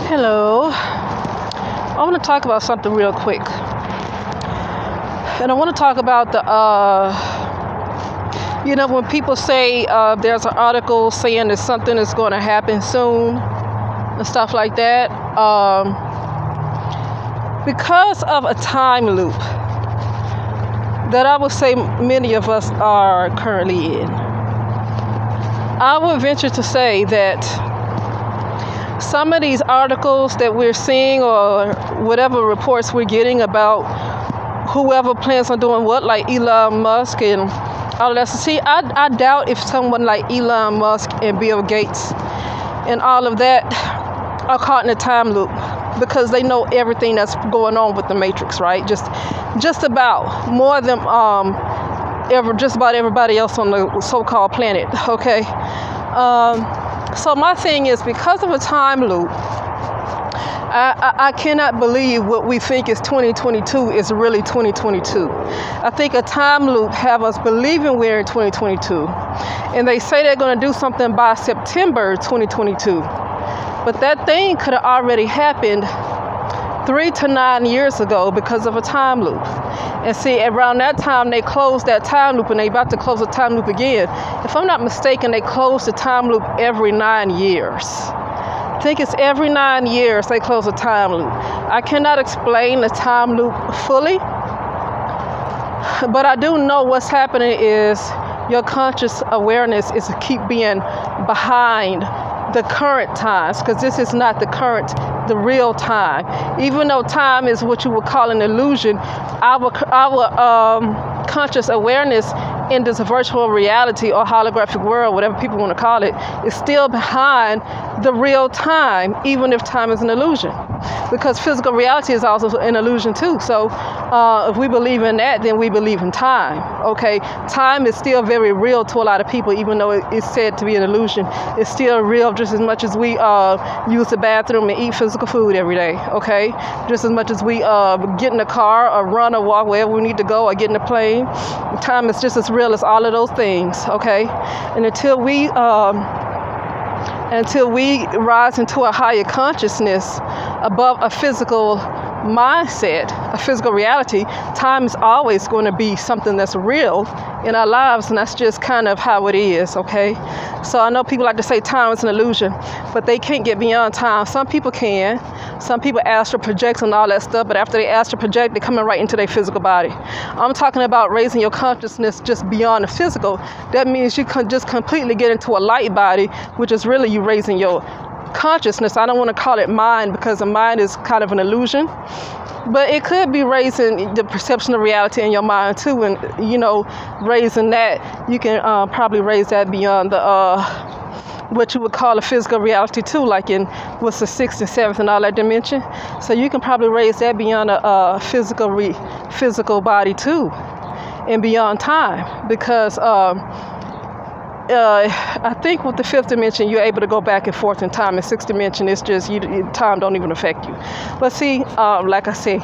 Hello. I want to talk about something real quick. And I want to talk about when people say there's an article saying that something is going to happen soon and stuff like that. Because of a time loop that I would say many of us are currently in, I would venture to say that some of these articles that we're seeing or whatever reports we're getting about whoever plans on doing what, like Elon Musk and all of that. So see, I doubt if someone like Elon Musk and Bill Gates and all of that are caught in a time loop because they know everything that's going on with the Matrix, right? Just about more than just about everybody else on the so-called planet, okay? So my thing is, because of a time loop, I cannot believe what we think is 2022 is really 2022. I think a time loop have us believing we're in 2022. And they say they're going to do something by September 2022. But that thing could have already happened 3 to 9 years ago because of a time loop. And see, around that time, they closed that time loop, and they about to close the time loop again. If I'm not mistaken, they close the time loop every 9 years. I think it's every 9 years they close a time loop. I cannot explain the time loop fully, but I do know what's happening is your conscious awareness is to keep being behind the current times, because this is not the real time. Even though time is what you would call an illusion, our conscious awareness in this virtual reality or holographic world, whatever people want to call it, is still behind the real time, even if time is an illusion. Because physical reality is also an illusion too. So if we believe in that, then we believe in time. Okay, time is still very real to a lot of people, even though it's said to be an illusion. It's still real just as much as we use the bathroom and eat physical food every day. Okay, just as much as we get in the car or run or walk wherever we need to go or get in the plane. Time is just as real as all of those things. Okay, and until we rise into a higher consciousness above a physical mindset, a physical reality, time is always going to be something that's real in our lives, and that's just kind of how it is, okay? So I know people like to say time is an illusion, but they can't get beyond time. Some people can. Some people astral project and all that stuff, but after they astral project, they're coming right into their physical body. I'm talking about raising your consciousness just beyond the physical. That means you can just completely get into a light body, which is really you raising your consciousness. I don't want to call it mind because the mind is kind of an illusion, but it could be raising the perception of reality in your mind too, and raising that, you can probably raise that beyond the what you would call a physical reality too, like in what's the 6th and 7th and all that dimension. So you can probably raise that beyond a physical body too, and beyond time, because I think with the 5th dimension, you're able to go back and forth in time. In 6th dimension, it's just time don't even affect you. But see, like I say,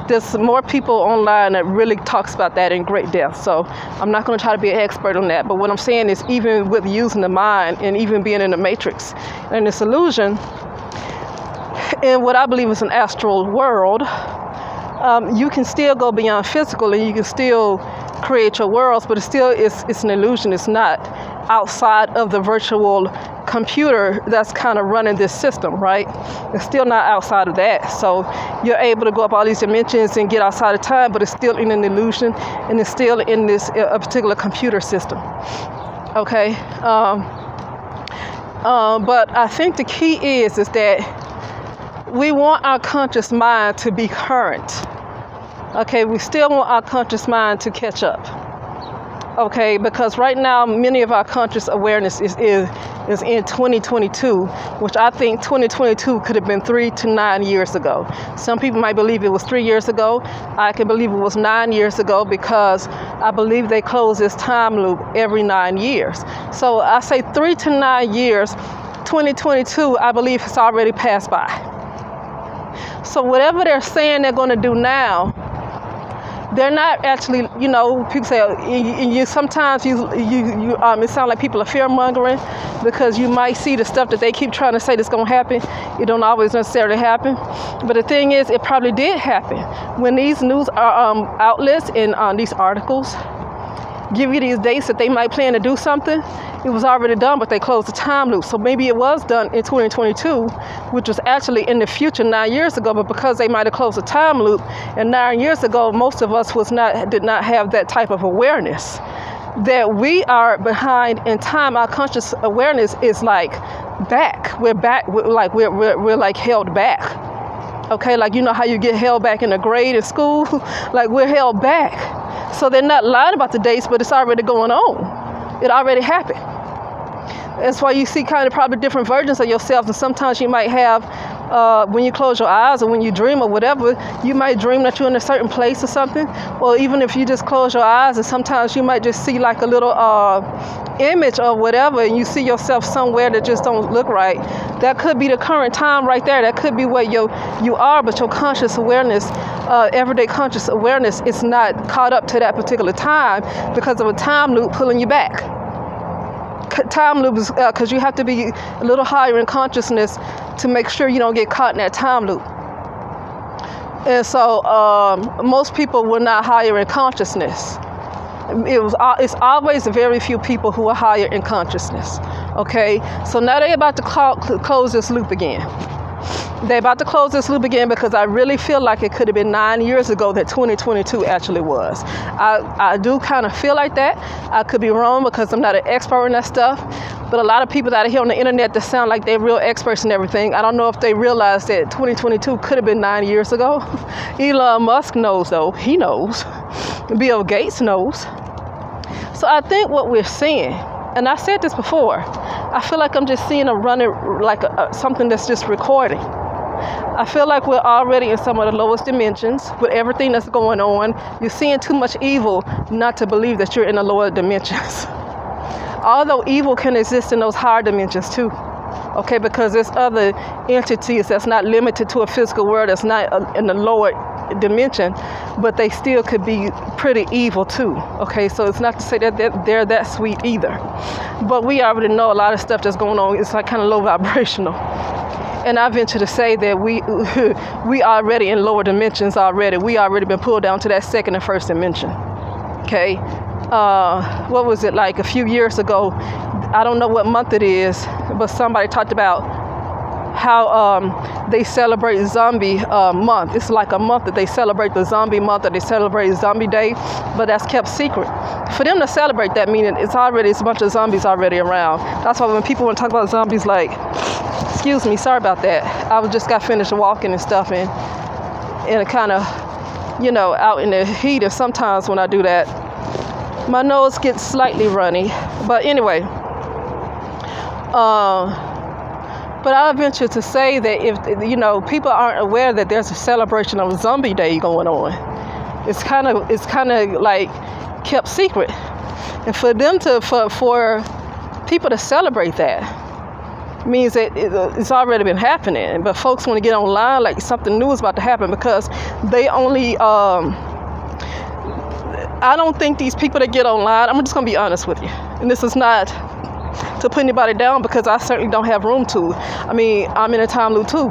there's more people online that really talks about that in great depth. So I'm not going to try to be an expert on that. But what I'm saying is, even with using the mind and even being in the Matrix and this illusion, in what I believe is an astral world, you can still go beyond physical and you can still create your worlds, but it's an illusion. It's not outside of the virtual computer that's kind of running this system, right? It's still not outside of that. So you're able to go up all these dimensions and get outside of time, but it's still in an illusion, and it's still in this a particular computer system. Okay. But I think the key is that we want our conscious mind to be current. Okay, we still want our conscious mind to catch up. Okay, because right now many of our conscious awareness is in 2022, which I think 2022 could have been 3 to 9 years ago. Some people might believe it was 3 years ago. I can believe it was 9 years ago because I believe they close this time loop every 9 years. So I say 3 to 9 years, 2022 I believe has already passed by. So whatever they're saying they're going to do now, they're not actually, people say, sometimes it sounds like people are fear mongering because you might see the stuff that they keep trying to say that's going to happen. It don't always necessarily happen. But the thing is, it probably did happen. When these news outlets and these articles give you these dates that they might plan to do something, it was already done, but they closed the time loop. So maybe it was done in 2022, which was actually in the future 9 years ago, but because they might have closed the time loop, and 9 years ago, most of us did not have that type of awareness that we are behind in time. Our conscious awareness is like back. We're back. We're like held back. Okay, like how you get held back in a grade in school, like we're held back. So they're not lying about the dates, but it's already going on. It already happened. That's why you see kind of probably different versions of yourself. And sometimes you might have, when you close your eyes or when you dream or whatever, you might dream that you're in a certain place or something. Or even if you just close your eyes, and sometimes you might just see like a little image or whatever, and you see yourself somewhere that just don't look right. That could be the current time right there. That could be where you are, but your conscious awareness, everyday conscious awareness, is not caught up to that particular time because of a time loop pulling you back. Time loop is because you have to be a little higher in consciousness to make sure you don't get caught in that time loop. And so most people were not higher in consciousness. It's always very few people who are higher in consciousness. Okay, so now they're about to close this loop again. They're about to close this loop again because I really feel like it could have been 9 years ago that 2022 actually was. I do kind of feel like that. I could be wrong because I'm not an expert in that stuff. But a lot of people that are here on the internet that sound like they're real experts and everything, I don't know if they realize that 2022 could have been 9 years ago. Elon Musk knows though. He knows. Bill Gates knows. So I think what we're seeing, and I said this before, I feel like I'm just seeing a running, like something that's just recording. I feel like we're already in some of the lowest dimensions with everything that's going on. You're seeing too much evil not to believe that you're in the lower dimensions. Although evil can exist in those higher dimensions too. Okay, because there's other entities that's not limited to a physical world, that's not in the lower dimension, but they still could be pretty evil too. Okay, so it's not to say that they're that sweet either. But we already know a lot of stuff that's going on. It's like kind of low vibrational. And I venture to say that we already in lower dimensions already. We already been pulled down to that second and first dimension. Okay, what was it like a few years ago? I don't know what month it is, but somebody talked about how they celebrate Zombie month. It's like a month that they celebrate the Zombie month, or they celebrate Zombie Day, but that's kept secret. For them to celebrate that, meaning it's a bunch of zombies already around. That's why when people want to talk about zombies, like, excuse me, sorry about that. I just got finished walking and stuff, and it kind of, out in the heat, and sometimes when I do that, my nose gets slightly runny. But anyway, but I venture to say that if people aren't aware that there's a celebration of Zombie Day going on, it's kind of like kept secret, and for people to celebrate that means that it's already been happening. But folks want to get online like something new is about to happen because they only. I don't think these people that get online, I'm just going to be honest with you, and this is not to put anybody down because I certainly don't have room to. I mean, I'm in a time loop too.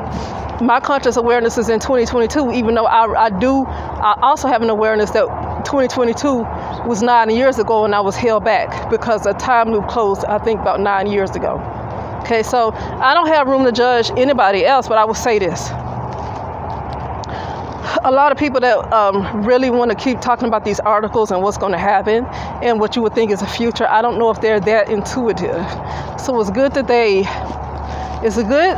My conscious awareness is in 2022, even though I also have an awareness that 2022 was 9 years ago and I was held back because a time loop closed, I think, about 9 years ago. Okay, so I don't have room to judge anybody else, but I will say this. A lot of people that really want to keep talking about these articles and what's going to happen and what you would think is the future, I don't know if they're that intuitive. So it's good that it's good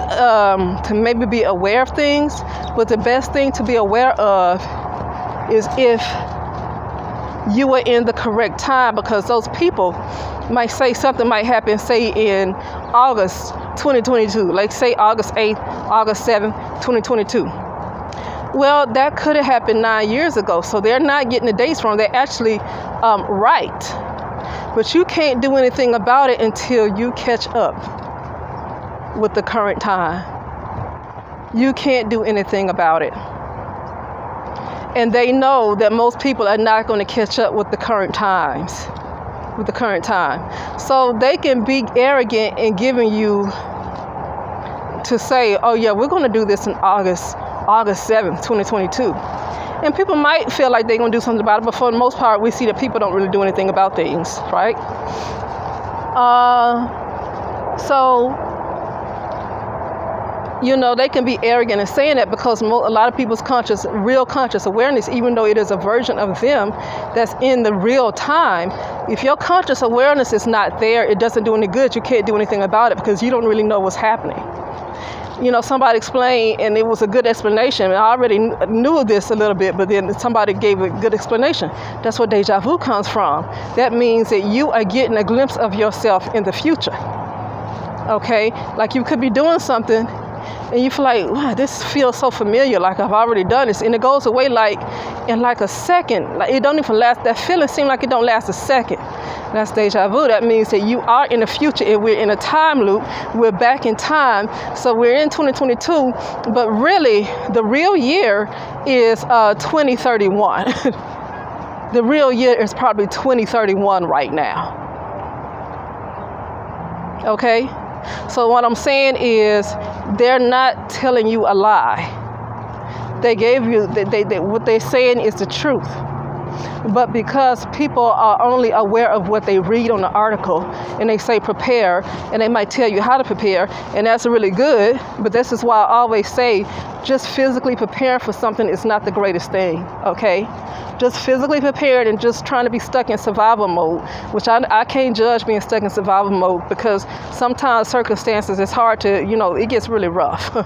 to maybe be aware of things, but the best thing to be aware of is if you were in the correct time, because those people might say something might happen, say in August 2022, like say August 8th, August 7th, 2022. Well, that could have happened 9 years ago, so they're not getting the dates wrong. They're actually right. But you can't do anything about it until you catch up with the current time. You can't do anything about it. And they know that most people are not going to catch up with the current times, with the current time. So they can be arrogant in giving you to say, oh yeah, we're going to do this in August 7th, 2022. And people might feel like they're going to do something about it, but for the most part, we see that people don't really do anything about things, right? So, you know, they can be arrogant in saying that because a lot of people's real conscious awareness, even though it is a version of them that's in the real time, if your conscious awareness is not there, it doesn't do any good. You can't do anything about it because you don't really know what's happening. You know, somebody explained, and it was a good explanation. I already knew this a little bit, but then somebody gave a good explanation. That's where deja vu comes from. That means that you are getting a glimpse of yourself in the future. Okay? Like you could be doing something, and you feel like, wow, this feels so familiar, like I've already done this. And it goes away like in like a second. Like it don't even last, that feeling seems like it don't last a second. That's deja vu. That means that you are in the future and we're in a time loop. We're back in time. So we're in 2022, but really the real year is 2031. The real year is probably 2031 right now. Okay? So what I'm saying is they're not telling you a lie. They gave you, what they're saying is the truth. But because people are only aware of what they read on the article and they say prepare, and they might tell you how to prepare, and that's really good, but this is why I always say just physically preparing for something is not the greatest thing, okay? Just physically prepared and just trying to be stuck in survival mode, which I can't judge being stuck in survival mode because sometimes circumstances, it's hard to, you know, it gets really rough,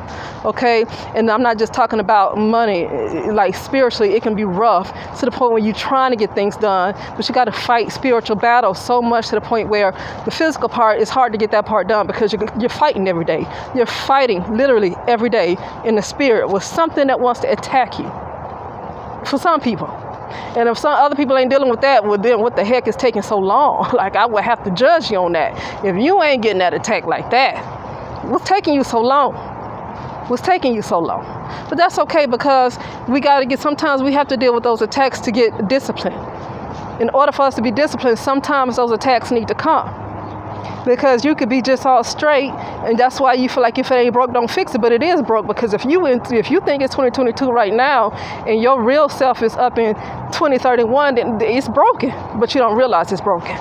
okay? And I'm not just talking about money, like spiritually, it can be rough to the point where you're trying to get things done, but you got to fight spiritual battles so much to the point where the physical part is hard to get that part done because you're fighting every day. You're fighting literally every day in the spirit with something that wants to attack you. For some people. And if some other people ain't dealing with that, well then what the heck is taking so long? Like I would have to judge you on that. If you ain't getting that attack like that, what's taking you so long? What's taking you so long? But that's okay because sometimes we have to deal with those attacks to get discipline. In order for us to be disciplined, sometimes those attacks need to come. Because you could be just all straight, and that's why you feel like if it ain't broke, don't fix it. But it is broke because if you think it's 2022 right now, and your real self is up in 2031, then it's broken. But you don't realize it's broken.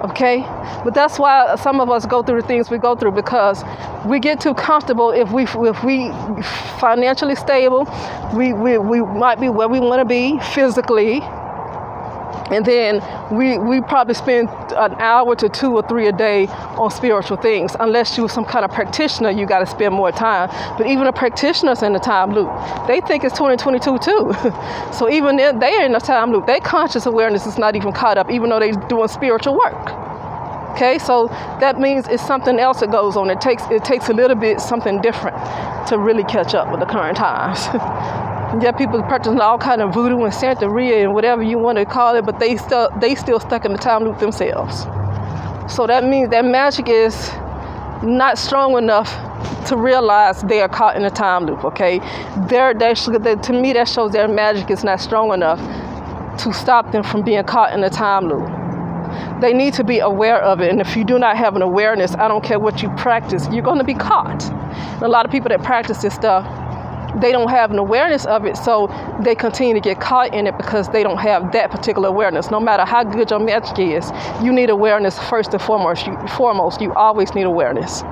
Okay? But that's why some of us go through the things we go through because we get too comfortable. If we financially stable, we might be where we want to be physically. And then we probably spend an hour to 2 or 3 a day on spiritual things. Unless you're some kind of practitioner, you got to spend more time. But even the practitioners in the time loop, they think it's 2022 too. So even they're in the time loop. Their conscious awareness is not even caught up, even though they're doing spiritual work. Okay, so that means it's something else that goes on. It takes a little bit something different to really catch up with the current times. Yeah, people practicing all kind of voodoo and Santeria and whatever you want to call it, but they still stuck in the time loop themselves. So that means that magic is not strong enough to realize they are caught in a time loop. Okay, to me that shows their magic is not strong enough to stop them from being caught in a time loop. They need to be aware of it, and if you do not have an awareness, I don't care what you practice, you're going to be caught. And a lot of people that practice this stuff, they don't have an awareness of it, so they continue to get caught in it because they don't have that particular awareness. No matter how good your magic is, you need awareness first and foremost. You always need awareness.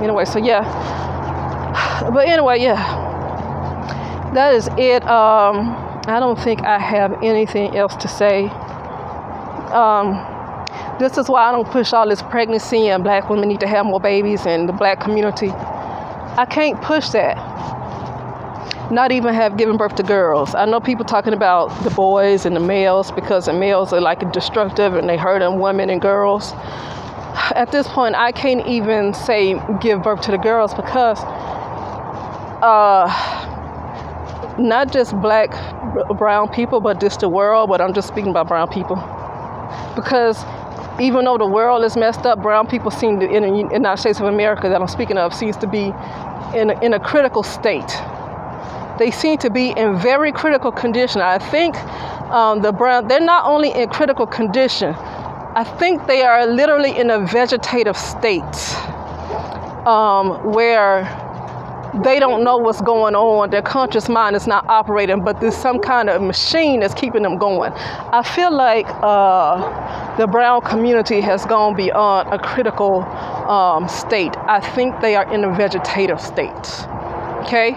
Anyway, so yeah. But anyway, yeah. That is it. I don't think I have anything else to say. This is why I don't push all this pregnancy and black women need to have more babies and the black community. I can't push that. Not even have given birth to girls. I know people talking about the boys and the males because the males are like destructive and they hurting women and girls. At this point, I can't even say give birth to the girls because not just black, brown people, but just the world. But I'm just speaking about brown people. Because even though the world is messed up, brown people seem to, in the United States of America that I'm speaking of, seems to be in a critical state. they seem to be in very critical condition. I think they're not only in critical condition, I think they are literally in a vegetative state where they don't know what's going on. Their conscious mind is not operating, but there's some kind of machine that's keeping them going. I feel like the brown community has gone beyond a critical state. I think they are in a vegetative state. Okay?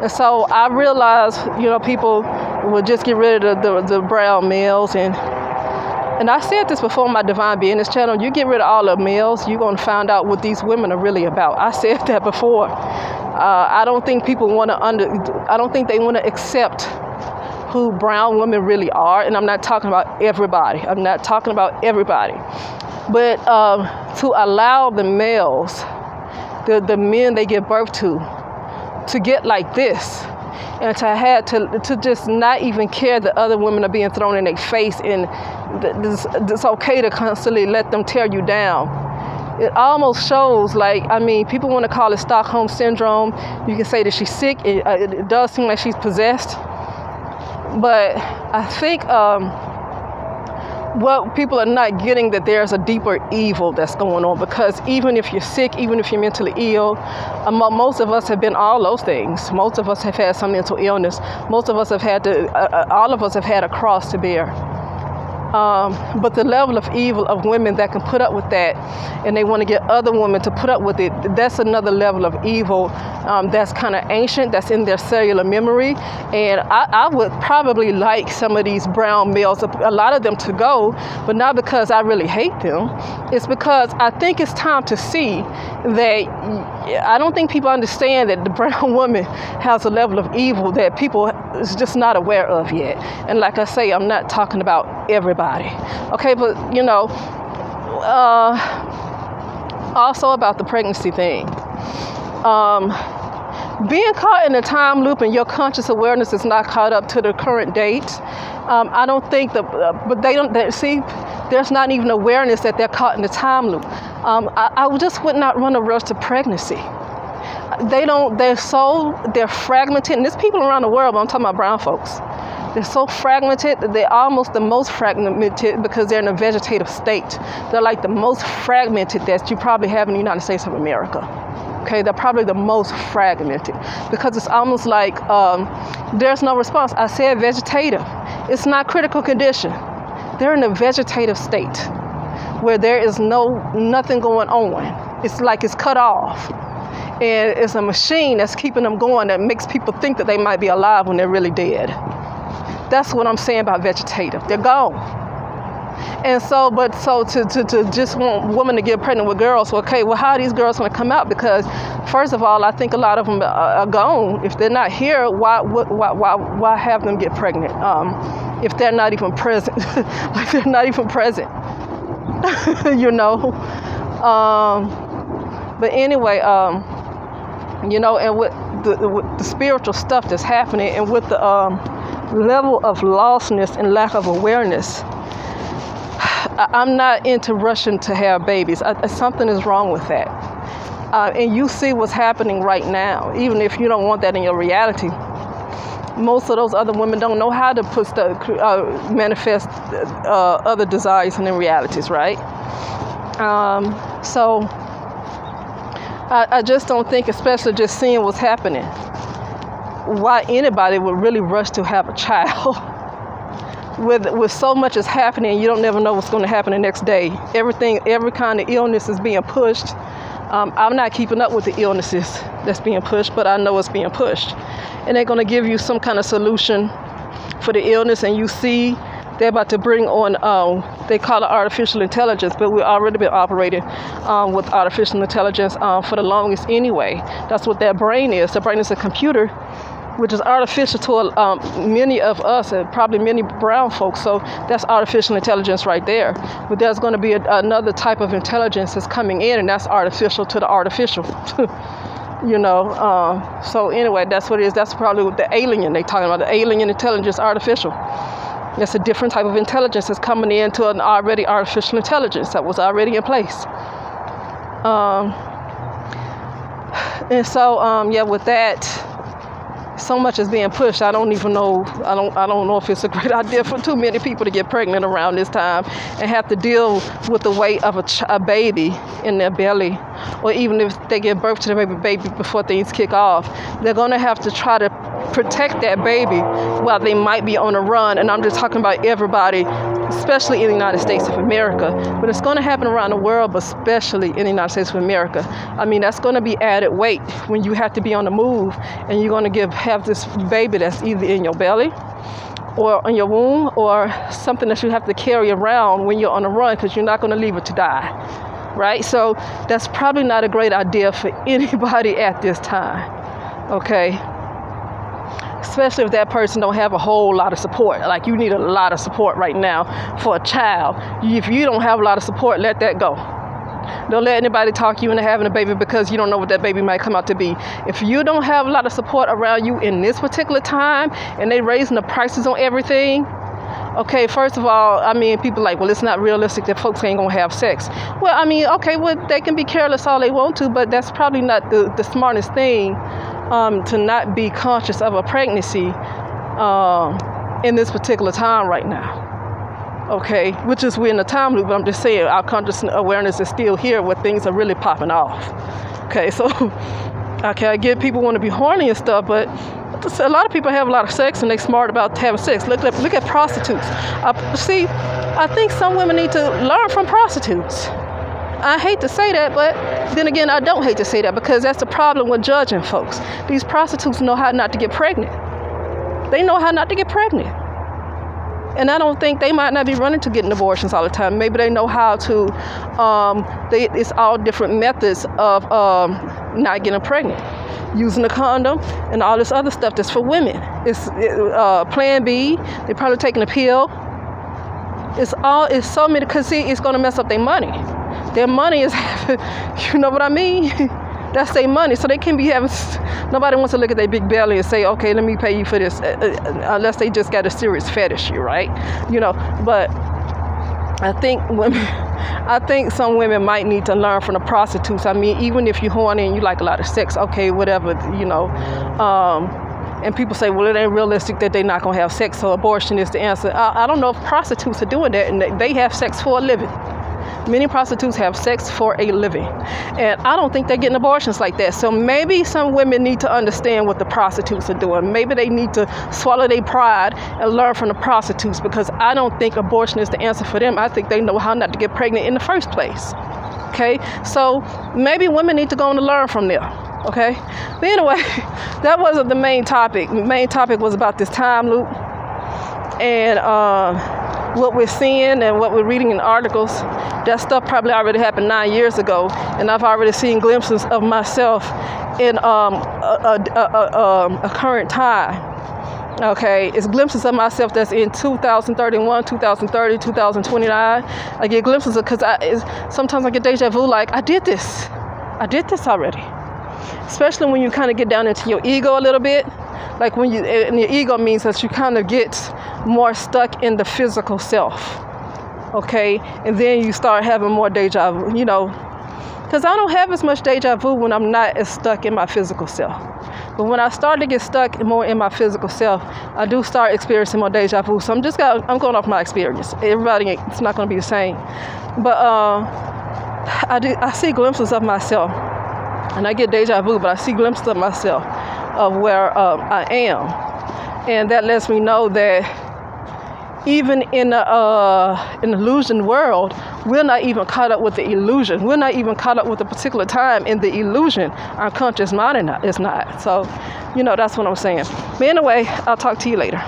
And so I realize, people will just get rid of the brown males. And I said this before on my Divine Business channel. You get rid of all the males, you're going to find out what these women are really about. I said that before. I don't think people want to I don't think they want to accept who brown women really are. And I'm not talking about everybody. But to allow the males, the men they give birth to get like this, and to have to just not even care that other women are being thrown in their face, and it's okay to constantly let them tear you down. It almost shows people want to call it Stockholm Syndrome. You can say that she's sick. It does seem like she's possessed. But I think what people are not getting, that there's a deeper evil that's going on, because even if you're sick, even if you're mentally ill, most of us have been all those things. Most of us have had some mental illness. Most of us have had all of us have had a cross to bear. But the level of evil of women that can put up with that, and they want to get other women to put up with it, that's another level of evil that's kind of ancient, that's in their cellular memory. And I would probably like some of these brown males, a lot of them, to go, but not because I really hate them. It's because I think it's time to see that I don't think people understand that the brown woman has a level of evil that people is just not aware of yet. And like I say, I'm not talking about everybody. Okay, but also about the pregnancy thing. Being caught in a time loop and your conscious awareness is not caught up to the current date. I don't think there's not even awareness that they're caught in the time loop. I just would not run a rush to pregnancy. They're fragmented, and there's people around the world, but I'm talking about brown folks. They're so fragmented that they're almost the most fragmented because they're in a vegetative state. They're like the most fragmented that you probably have in the United States of America. Okay, they're probably the most fragmented because it's almost like there's no response. I said vegetative. It's not critical condition. They're in a vegetative state where there is nothing going on. It's like it's cut off. And it's a machine that's keeping them going that makes people think that they might be alive when they're really dead. That's what I'm saying about vegetative. They're gone. And so to just want women to get pregnant with girls, okay, well, how are these girls going to come out? Because first of all, I think a lot of them are gone. If they're not here, why have them get pregnant? If they're not even present, like they're not even present, But anyway, and with the spiritual stuff that's happening, and with the level of lostness and lack of awareness, I'm not into rushing to have babies. Something is wrong with that. And you see what's happening right now. Even if you don't want that in your reality, most of those other women don't know how to manifest other desires and realities, right? So I just don't think, especially just seeing what's happening, why anybody would really rush to have a child. With so much is happening, you don't never know what's going to happen the next day. Every kind of illness is being pushed. I'm not keeping up with the illnesses that's being pushed, but I know it's being pushed. And they're going to give you some kind of solution for the illness, and you see they're about to bring on, they call it artificial intelligence, but we've already been operating with artificial intelligence for the longest anyway. That's what that brain is. The brain is a computer, which is artificial to many of us, and probably many brown folks. So that's artificial intelligence right there. But there's going to be another type of intelligence that's coming in, and that's artificial to the artificial. So anyway, that's what it is. That's probably what the alien they talking about. The alien intelligence, artificial. It's a different type of intelligence that's coming into an already artificial intelligence that was already in place. And so, with that, so much is being pushed. I don't even know. I don't know if it's a great idea for too many people to get pregnant around this time and have to deal with the weight of a baby in their belly, or even if they give birth to the baby before things kick off, they're going to have to try to protect that baby while they might be on a run. And I'm just talking about everybody, especially in the United States of America, but it's going to happen around the world, but especially in the United States of America. I mean, that's going to be added weight when you have to be on the move and you're going to have this baby that's either in your belly or in your womb or something that you have to carry around when you're on the run, because you're not going to leave it to die, right? So that's probably not a great idea for anybody at this time, okay? Especially if that person don't have a whole lot of support. Like, you need a lot of support right now for a child. If you don't have a lot of support, let that go. Don't let anybody talk you into having a baby because you don't know what that baby might come out to be. If you don't have a lot of support around you in this particular time and they raising the prices on everything, okay, first of all, I mean, people like, well, it's not realistic that folks ain't gonna have sex. Well, I mean, okay, well, they can be careless all they want to, but that's probably not the smartest thing, to not be conscious of a pregnancy in this particular time right now. Okay, which is we're in a time loop, but I'm just saying our conscious awareness is still here where things are really popping off. Okay, so okay, I get people want to be horny and stuff, but a lot of people have a lot of sex and they're smart about having sex. Look at prostitutes. See, I think some women need to learn from prostitutes. I hate to say that, but then again, I don't hate to say that, because that's the problem with judging folks. These prostitutes know how not to get pregnant. They know how not to get pregnant. And I don't think they might not be running to getting abortions all the time. Maybe they know how to, it's all different methods of not getting pregnant. Using a condom and all this other stuff that's for women. It's Plan B. They're probably taking a pill. It's so many, because see, it's going to mess up their money. Their money is, you know what I mean? That's their money. So they can be having, nobody wants to look at their big belly and say, okay, let me pay you for this, unless they just got a serious fetish, right? You know, but I think some women might need to learn from the prostitutes. I mean, even if you're horny and you like a lot of sex, okay, whatever, you know. And people say, well, it ain't realistic that they're not going to have sex, so abortion is the answer. I don't know if prostitutes are doing that, and they have sex for a living. Many prostitutes have sex for a living. And I don't think they're getting abortions like that. So maybe some women need to understand what the prostitutes are doing. Maybe they need to swallow their pride and learn from the prostitutes, because I don't think abortion is the answer for them. I think they know how not to get pregnant in the first place. Okay? So maybe women need to go on and learn from them. Okay? But anyway, that wasn't the main topic. The main topic was about this time loop and what we're seeing and what we're reading in articles. That stuff probably already happened 9 years ago, and I've already seen glimpses of myself in a current time. Okay, it's glimpses of myself that's in 2031, 2030, 2029. I get glimpses of, because sometimes I get deja vu, like, I did this already. Especially when you kind of get down into your ego a little bit. Like and your ego means that you kind of get more stuck in the physical self. Okay, and then you start having more deja vu, you know, because I don't have as much deja vu when I'm not as stuck in my physical self. But when I start to get stuck more in my physical self, I do start experiencing more deja vu. So I'm going off my experience. Everybody, it's not going to be the same. But I see glimpses of myself, and I get deja vu, but I see glimpses of myself of where I am, and that lets me know that even in an illusion world, we're not even caught up with the illusion. We're not even caught up with a particular time in the illusion. Our conscious mind is not. So, you know, that's what I'm saying. But anyway, I'll talk to you later.